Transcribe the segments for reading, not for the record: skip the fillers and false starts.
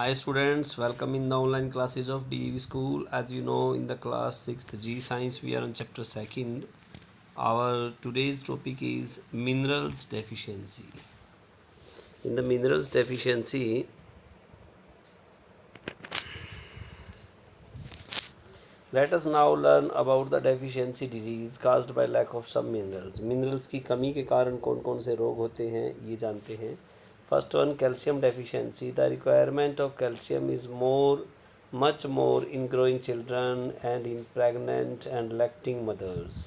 Hi students, welcome in the online classes of DEV School. As you know, in the class 6th G Science, we are on chapter 2nd. Our today's topic is minerals deficiency. In the minerals deficiency, let us now learn about the deficiency disease caused by lack of some minerals. Minerals की कमी के कारण कौन कौन से रोग होते हैं ये जानते हैं. First one, calcium deficiency. The requirement of calcium is much more in growing children and in pregnant and lacting mothers.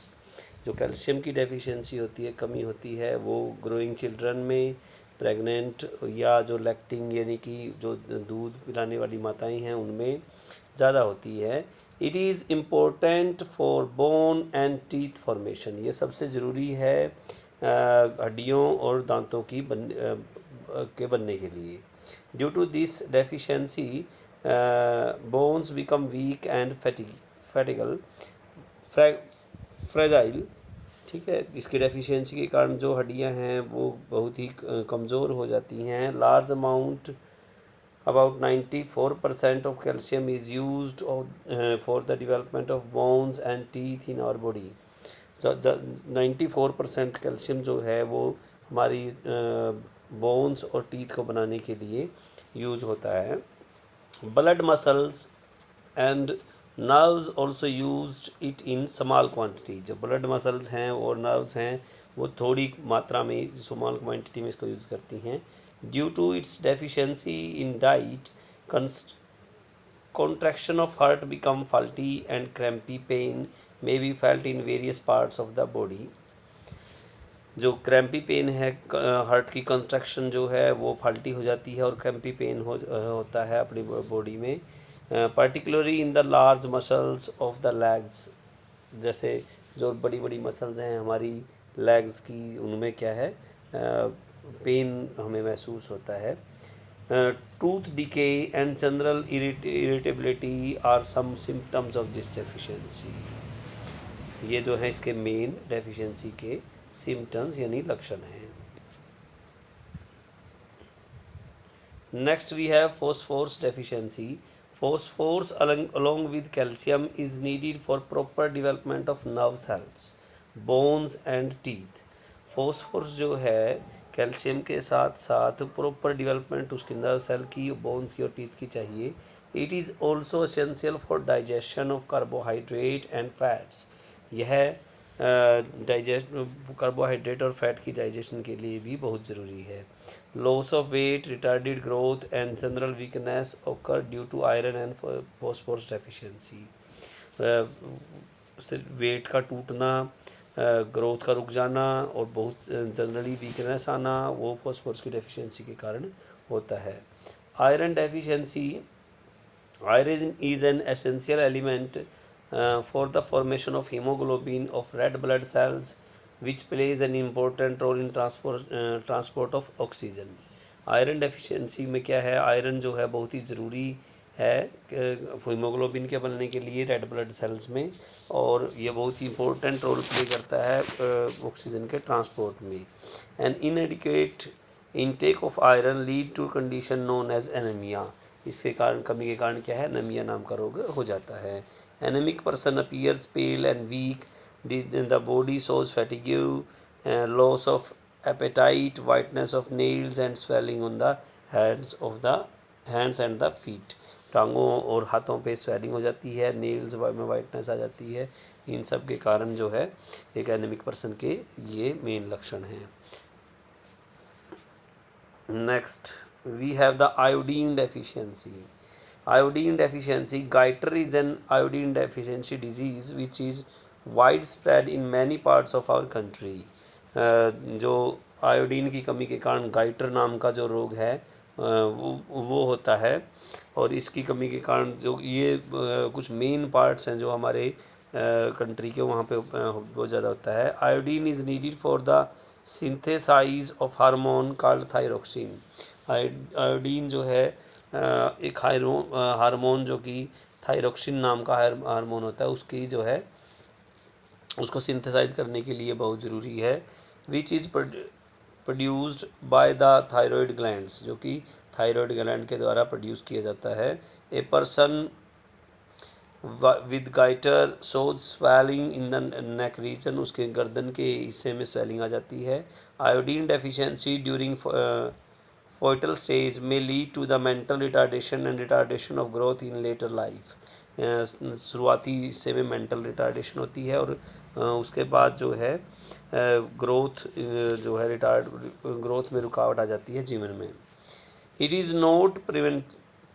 जो कैल्शियम की डेफिशिएंसी होती है, कमी होती है, वो ग्रोइंग चिल्ड्रन में, प्रेग्नेंट या जो लैक्टिंग यानी कि जो दूध पिलाने वाली माताएं हैं उनमें ज़्यादा होती है. It is important for bone and teeth formation. ये सबसे ज़रूरी है हड्डियों और दांतों की के बनने के लिए. Due to this deficiency bones become weak and fatigal fragile. ठीक है, इसकी डेफिशिएंसी के कारण जो हड्डियां हैं वो बहुत ही कमज़ोर हो जाती हैं. Large amount about 94% of calcium is used for the development of bones and teeth in our body. So 94% calcium जो है वो हमारी बोन्स और टीथ को बनाने के लिए यूज होता है. Blood muscles and nerves also use it in small quantity. जो ब्लड मसल्स हैं और नर्व्स हैं वो थोड़ी मात्रा में स्मॉल क्वांटिटी में इसको यूज़ करती हैं. Due to its deficiency in diet, contraction of heart become faulty and crampy pain may be felt in various parts of the body. जो क्रैम्पी पेन है, हार्ट की कंस्ट्रक्शन जो है वो फाल्टी हो जाती है और क्रैम्पी पेन होता है अपनी बॉडी में, particularly in the large muscles of the legs. जैसे जो बड़ी बड़ी मसल्स हैं हमारी लेग्स की, उनमें क्या है पेन हमें महसूस होता है. Tooth decay and general irritability are some symptoms of this deficiency. ये जो है इसके मेन डेफिशिएंसी के सिम्टम्स यानी लक्षण हैं. Next we have phosphorus deficiency. Phosphorus along with calcium is needed for proper development of nerve cells, bones and teeth. phosphorus जो है कैल्शियम के साथ साथ प्रॉपर डिवेलपमेंट उसकी नर्व सेल की, बोन्स की और टीथ की चाहिए. It is also essential for digestion of carbohydrate and fats. यह डाइजेस्ट कार्बोहाइड्रेट और फैट की डाइजेशन के लिए भी बहुत ज़रूरी है. Loss of weight, retarded growth and general weakness occur due to iron and phosphorus deficiency. Weight का टूटना, ग्रोथ का रुक जाना और बहुत जनरली वीकनेस आना वो फॉस्फोरस की डेफिशिएंसी के कारण होता है. Iron deficiency. Iron is an essential element for the formation of hemoglobin of red blood cells, which plays an important role in transport of oxygen. Iron deficiency में क्या है, आयरन जो है बहुत ही ज़रूरी है हीमोग्लोबिन के बनने के लिए रेड ब्लड सेल्स में, और ये बहुत ही इंपॉर्टेंट रोल प्ले करता है ऑक्सीजन के ट्रांसपोर्ट में. An inadequate intake of iron lead to condition known as anemia. इसके कारण, कमी के कारण क्या है, एनीमिया नाम का रोग हो जाता है. Anemic person appears pale and weak. The body shows fatigue, loss of appetite, whiteness of nails and swelling on the hands and the feet. टांगों और हाथों पे स्वेलिंग हो जाती है, नेल्स में वाइटनेस आ जाती है. इन सब के कारण जो है एक एनेमिक पर्सन के ये मेन लक्षण हैं. Next we have the iodine deficiency. Iodine deficiency. Goiter is an iodine deficiency disease which is widespread in many parts of our country. जो आयोडीन की कमी के कारण गाइटर नाम का जो रोग है वो होता है, और इसकी कमी के कारण जो ये कुछ मेन पार्ट्स हैं जो हमारे कंट्री के वहाँ पे बहुत ज़्यादा होता है. Iodine is needed for the synthesize of hormone called thyroxine. Iodine जो है एक हार्मोन जो कि थायरोक्सिन नाम का हार्मोन होता है, उसकी जो है उसको सिंथेसाइज करने के लिए बहुत ज़रूरी है. Which is produced by the thyroid glands, जो कि थायराइड ग्लैंड के द्वारा प्रोड्यूस किया जाता है। A person with goitre shows swelling in the neck region, उसके गर्दन के हिस्से में स्वेलिंग आ जाती है। Iodine deficiency during foetal stage में lead to the mental retardation and retardation of growth in later life. शुरुआती हिस्से में मेंटल रिटार्डेशन होती है और उसके बाद जो है ग्रोथ जो है रिटार्ड ग्रोथ में रुकावट आ जाती है जीवन में। It is not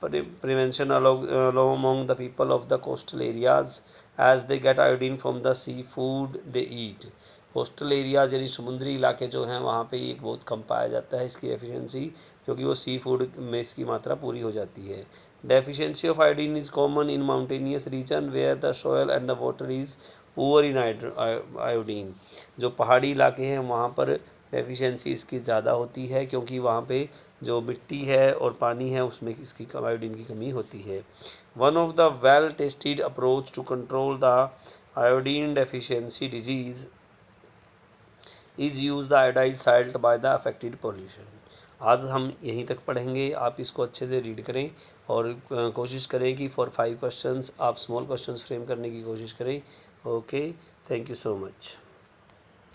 prevention among the people of the coastal areas as they get iodine from the sea food they eat। Coastal areas यानी समुद्री इलाके जो हैं वहाँ पे एक बहुत कम पाया जाता है इसकी एफिशिएंसी, क्योंकि वो सी फूड में इसकी मात्रा पूरी हो जाती है। Deficiency of iodine is common in mountainous region where the soil and the water is poor in iodine. जो पहाड़ी इलाके हैं वहाँ पर डेफिशिएंसी इसकी ज़्यादा होती है, क्योंकि वहाँ पे जो मिट्टी है और पानी है उसमें इसकी आयोडीन की कमी होती है। One of the well tested approach to control the iodine deficiency disease is use the iodize salt by the affected pollution. आज हम यहीं तक पढ़ेंगे, आप इसको अच्छे से रीड करें और कोशिश करें कि फॉर 5 क्वेश्चंस आप स्मॉल क्वेश्चंस फ्रेम करने की कोशिश करें। Okay, thank you so much.